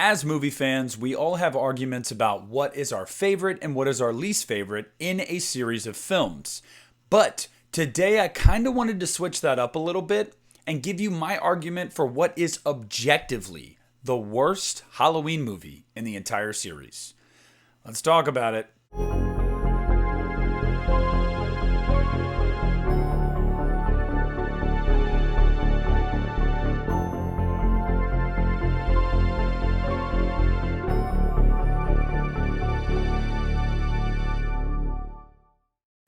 As movie fans, we all have arguments about what is our favorite and what is our least favorite in a series of films. But today I kind of wanted to switch that up a little bit and give you my argument for what is objectively the worst Halloween movie in the entire series. Let's talk about it.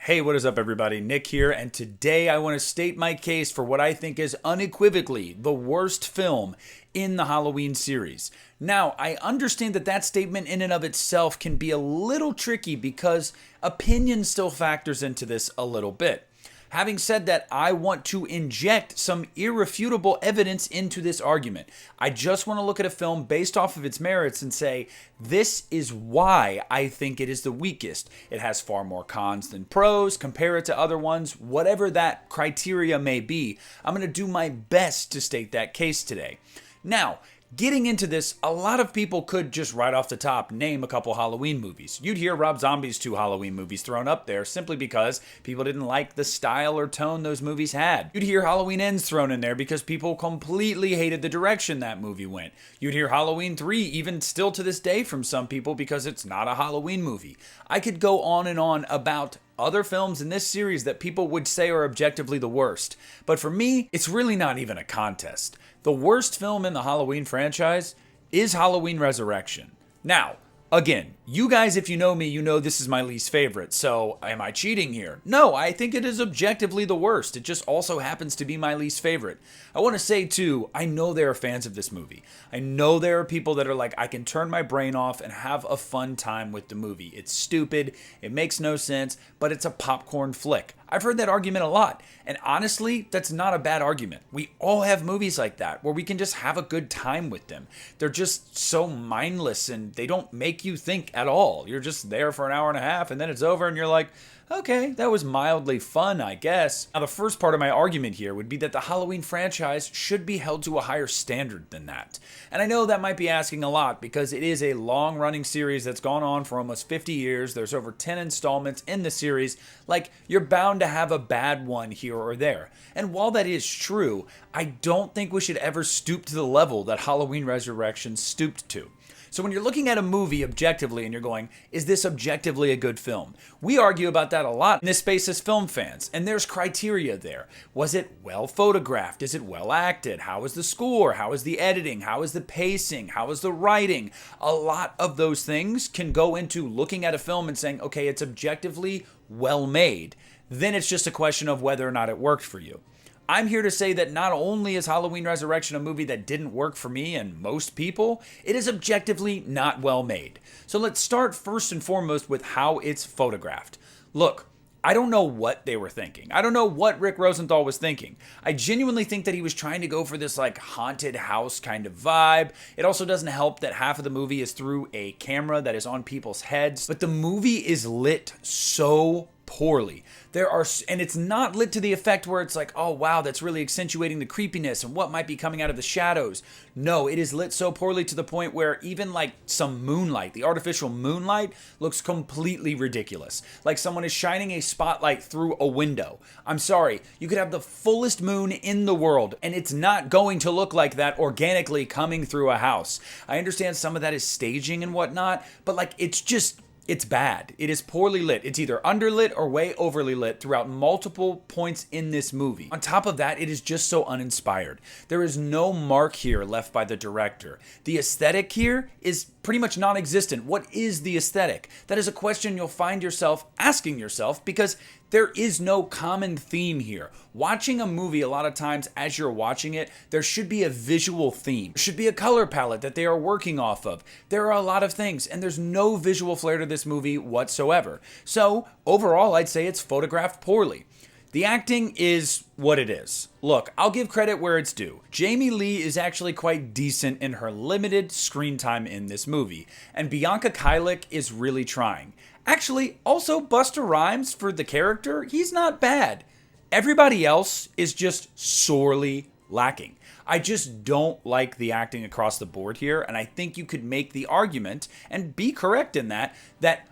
Hey, what is up everybody? Nick here, and today I want to state my case for what I think is unequivocally the worst film in the Halloween series. Now, I understand that statement in and of itself can be a little tricky because opinion still factors into this a little bit. Having said that, I want to inject some irrefutable evidence into this argument. I just want to look at a film based off of its merits and say, this is why I think it is the weakest. It has far more cons than pros. Compare it to other ones. Whatever that criteria may be, I'm going to do my best to state that case today. Now, getting into this, a lot of people could just right off the top name a couple Halloween movies. You'd hear Rob Zombie's 2 Halloween movies thrown up there simply because people didn't like the style or tone those movies had. You'd hear Halloween Ends thrown in there because people completely hated the direction that movie went. You'd hear Halloween 3 even still to this day from some people because it's not a Halloween movie. I could go on and on about other films in this series that people would say are objectively the worst. But for me, it's really not even a contest. The worst film in the Halloween franchise is Halloween Resurrection. Now, again, you guys, if you know me, you know this is my least favorite, so am I cheating here? No, I think it is objectively the worst. It just also happens to be my least favorite. I want to say, too, I know there are fans of this movie. I know there are people that are like, I can turn my brain off and have a fun time with the movie. It's stupid, it makes no sense, but it's a popcorn flick. I've heard that argument a lot, and honestly, that's not a bad argument. We all have movies like that where we can just have a good time with them. They're just so mindless and they don't make you think at all. You're just there for an hour and a half and then it's over and you're like, okay, that was mildly fun, I guess. Now, the first part of my argument here would be that the Halloween franchise should be held to a higher standard than that. And I know that might be asking a lot because it is a long-running series that's gone on for almost 50 years. There's over 10 installments in the series. Like, you're bound to have a bad one here or there. And while that is true, I don't think we should ever stoop to the level that Halloween Resurrection stooped to. So when you're looking at a movie objectively and you're going, is this objectively a good film? We argue about that a lot in this space as film fans, and there's criteria there. Was it well photographed? Is it well acted? How is the score? How is the editing? How is the pacing? How is the writing? A lot of those things can go into looking at a film and saying, okay, it's objectively well made. Then it's just a question of whether or not it worked for you. I'm here to say that not only is Halloween Resurrection a movie that didn't work for me and most people, it is objectively not well made. So let's start first and foremost with how it's photographed. Look, I don't know what they were thinking. I don't know what Rick Rosenthal was thinking. I genuinely think that he was trying to go for this like haunted house kind of vibe. It also doesn't help that half of the movie is through a camera that is on people's heads. But the movie is lit so poorly. And it's not lit to the effect where it's like, oh wow, that's really accentuating the creepiness and what might be coming out of the shadows. No, it is lit so poorly to the point where even like some moonlight, the artificial moonlight, looks completely ridiculous. Like someone is shining a spotlight through a window. I'm sorry, you could have the fullest moon in the world and it's not going to look like that organically coming through a house. I understand some of that is staging and whatnot, but like it's bad. It is poorly lit. It's either underlit or way overly lit throughout multiple points in this movie. On top of that, it is just so uninspired. There is no mark here left by the director. The aesthetic here is pretty much non-existent. What is the aesthetic? That is a question you'll find yourself asking yourself because there is no common theme here. Watching a movie, a lot of times as you're watching it, there should be a visual theme. There should be a color palette that they are working off of. There are a lot of things, and there's no visual flair to this movie whatsoever. So, overall, I'd say it's photographed poorly. The acting is what it is. Look, I'll give credit where it's due. Jamie Lee is actually quite decent in her limited screen time in this movie, and Bianca Kajlich is really trying. Actually, also Busta Rhymes for the character, he's not bad. Everybody else is just sorely lacking. I just don't like the acting across the board here, and I think you could make the argument, and be correct in that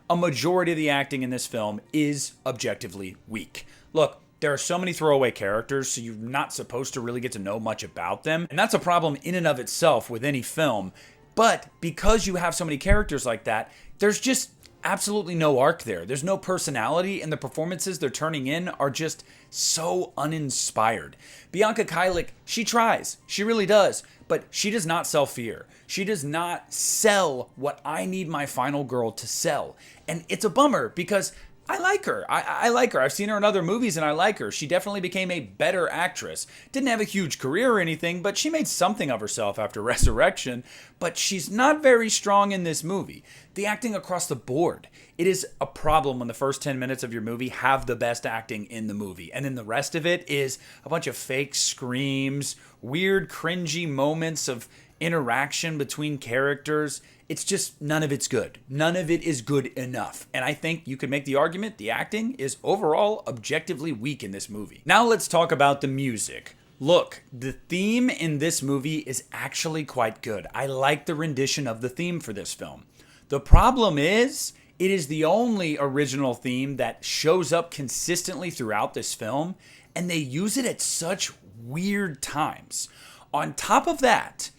a majority of the acting in this film is objectively weak. Look, there are so many throwaway characters, so you're not supposed to really get to know much about them. And that's a problem in and of itself with any film. But because you have so many characters like that, there's just absolutely no arc there. There's no personality, and the performances they're turning in are just so uninspired. Bianca Keilich, she tries. She really does. But she does not sell fear. She does not sell what I need my final girl to sell. And it's a bummer because I like her. I like her. I've seen her in other movies and I like her. She definitely became a better actress. Didn't have a huge career or anything, but she made something of herself after Resurrection. But she's not very strong in this movie. The acting across the board, it is a problem when the first 10 minutes of your movie have the best acting in the movie. And then the rest of it is a bunch of fake screams, weird cringy moments of interaction between characters. It's just none of it's good. None of it is good enough. And I think you could make the argument the acting is overall objectively weak in this movie. Now let's talk about the music. Look, the theme in this movie is actually quite good. I like the rendition of the theme for this film. The problem is, it is the only original theme that shows up consistently throughout this film, and they use it at such weird times. On top of that,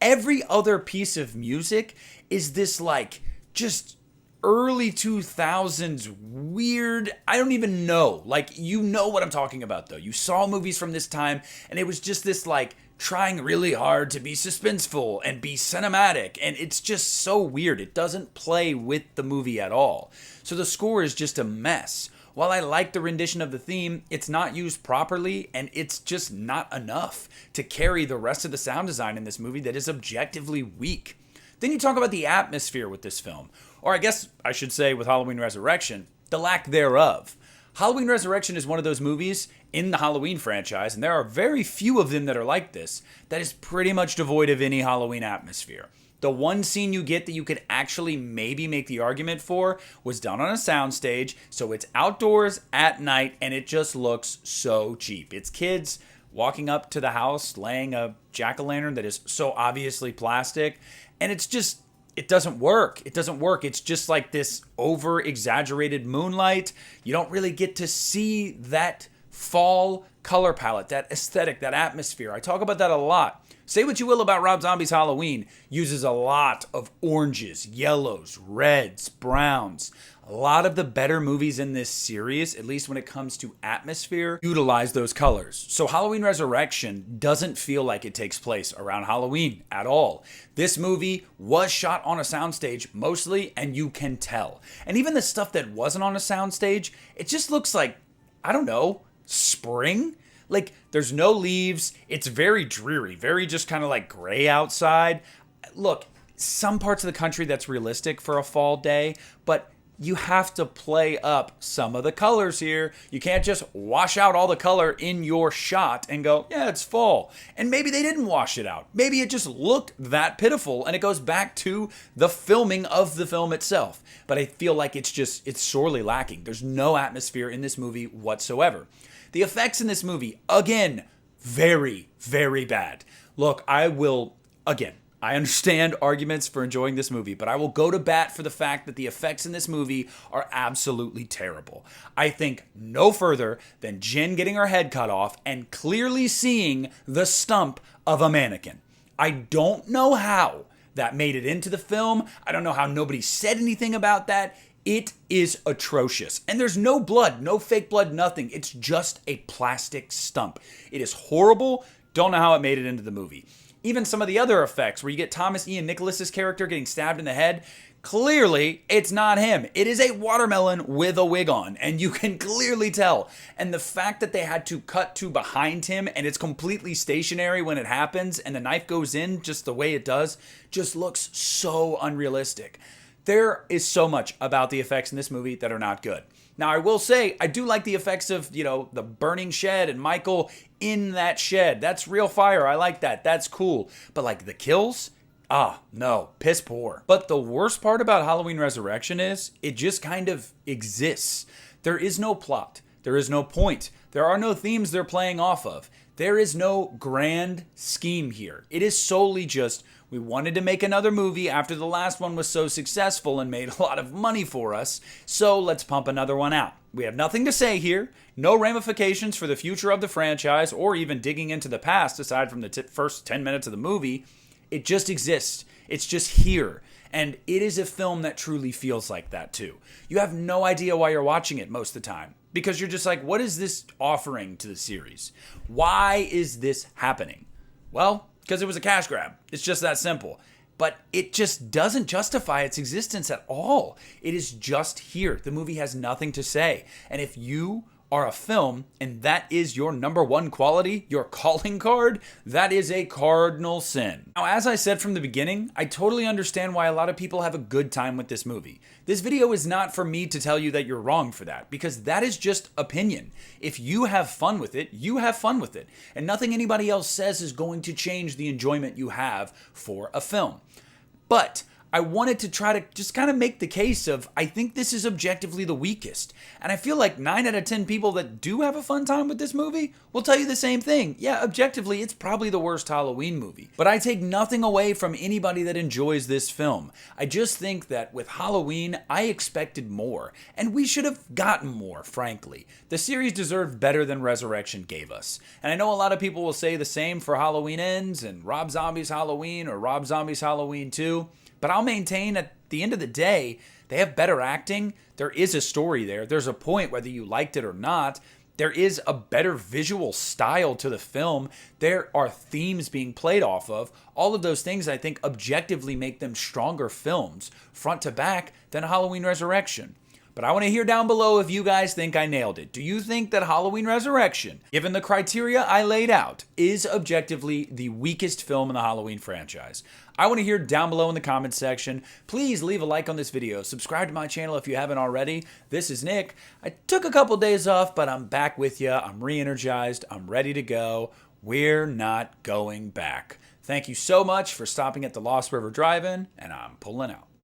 every other piece of music is this like just early 2000s weird, I don't even know. Like, you know what I'm talking about though. You saw movies from this time and it was just this like trying really hard to be suspenseful and be cinematic, and it's just so weird. It doesn't play with the movie at all. So the score is just a mess. While I like the rendition of the theme, it's not used properly, and it's just not enough to carry the rest of the sound design in this movie that is objectively weak. Then you talk about the atmosphere with this film, or I guess I should say with Halloween Resurrection, the lack thereof. Halloween Resurrection is one of those movies in the Halloween franchise, and there are very few of them that are like this, that is pretty much devoid of any Halloween atmosphere. The one scene you get that you could actually maybe make the argument for was done on a soundstage, so it's outdoors at night, and it just looks so cheap. It's kids walking up to the house, laying a jack-o'-lantern that is so obviously plastic, and it's just, it doesn't work. It doesn't work. It's just like this over-exaggerated moonlight. You don't really get to see that fall color palette, that aesthetic, that atmosphere. I talk about that a lot. Say what you will about Rob Zombie's Halloween, uses a lot of oranges, yellows, reds, browns. A lot of the better movies in this series, at least when it comes to atmosphere, utilize those colors. So Halloween Resurrection doesn't feel like it takes place around Halloween at all. This movie was shot on a soundstage mostly, and you can tell. And even the stuff that wasn't on a soundstage, it just looks like, I don't know, spring? Like, there's no leaves. It's very dreary, very just kind of like gray outside. Look, some parts of the country that's realistic for a fall day, but you have to play up some of the colors here. You can't just wash out all the color in your shot and go, yeah, it's fall. And maybe they didn't wash it out. Maybe it just looked that pitiful, and it goes back to the filming of the film itself. But I feel like it's sorely lacking. There's no atmosphere in this movie whatsoever. The effects in this movie, again, very, very bad. Look, I understand arguments for enjoying this movie, but I will go to bat for the fact that the effects in this movie are absolutely terrible. I think no further than Jen getting her head cut off and clearly seeing the stump of a mannequin. I don't know how that made it into the film. I don't know how nobody said anything about that. It is atrocious. And there's no blood, no fake blood, nothing. It's just a plastic stump. It is horrible. Don't know how it made it into the movie. Even some of the other effects where you get Thomas Ian Nicholas's character getting stabbed in the head, clearly it's not him. It is a watermelon with a wig on, and you can clearly tell. And the fact that they had to cut to behind him and it's completely stationary when it happens and the knife goes in just the way it does just looks so unrealistic. There is so much about the effects in this movie that are not good. Now, I will say, I do like the effects of, the burning shed and Michael in that shed. That's real fire. I like that. That's cool. But like the kills? No, piss poor. But the worst part about Halloween Resurrection is it just kind of exists. There is no plot. There is no point. There are no themes they're playing off of. There is no grand scheme here. It is solely just, we wanted to make another movie after the last one was so successful and made a lot of money for us, so let's pump another one out. We have nothing to say here, no ramifications for the future of the franchise or even digging into the past aside from the first 10 minutes of the movie. It just exists. It's just here. And it is a film that truly feels like that too. You have no idea why you're watching it most of the time because you're just like, what is this offering to the series? Why is this happening? Well, because it was a cash grab. It's just that simple. But it just doesn't justify its existence at all. It is just here. The movie has nothing to say. And if you are a film and that is your number one quality, your calling card, that is a cardinal sin. Now, as I said from the beginning, I totally understand why a lot of people have a good time with this movie. This video is not for me to tell you that you're wrong for that, because that is just opinion. If you have fun with it, you have fun with it. And nothing anybody else says is going to change the enjoyment you have for a film. But I wanted to try to just kind of make the case of, I think this is objectively the weakest. And I feel like 9 out of 10 people that do have a fun time with this movie will tell you the same thing. Yeah, objectively, it's probably the worst Halloween movie. But I take nothing away from anybody that enjoys this film. I just think that with Halloween, I expected more. And we should have gotten more, frankly. The series deserved better than Resurrection gave us. And I know a lot of people will say the same for Halloween Ends and Rob Zombie's Halloween or Rob Zombie's Halloween 2. But I'll maintain at the end of the day, they have better acting. There is a story there. There's a point whether you liked it or not. There is a better visual style to the film. There are themes being played off of. All of those things I think objectively make them stronger films, front to back, than Halloween Resurrection. But I want to hear down below if you guys think I nailed it. Do you think that Halloween Resurrection, given the criteria I laid out, is objectively the weakest film in the Halloween franchise? I want to hear down below in the comments section. Please leave a like on this video. Subscribe to my channel if you haven't already. This is Nick. I took a couple days off, but I'm back with you. I'm re-energized. I'm ready to go. We're not going back. Thank you so much for stopping at the Lost River Drive-In, and I'm pulling out.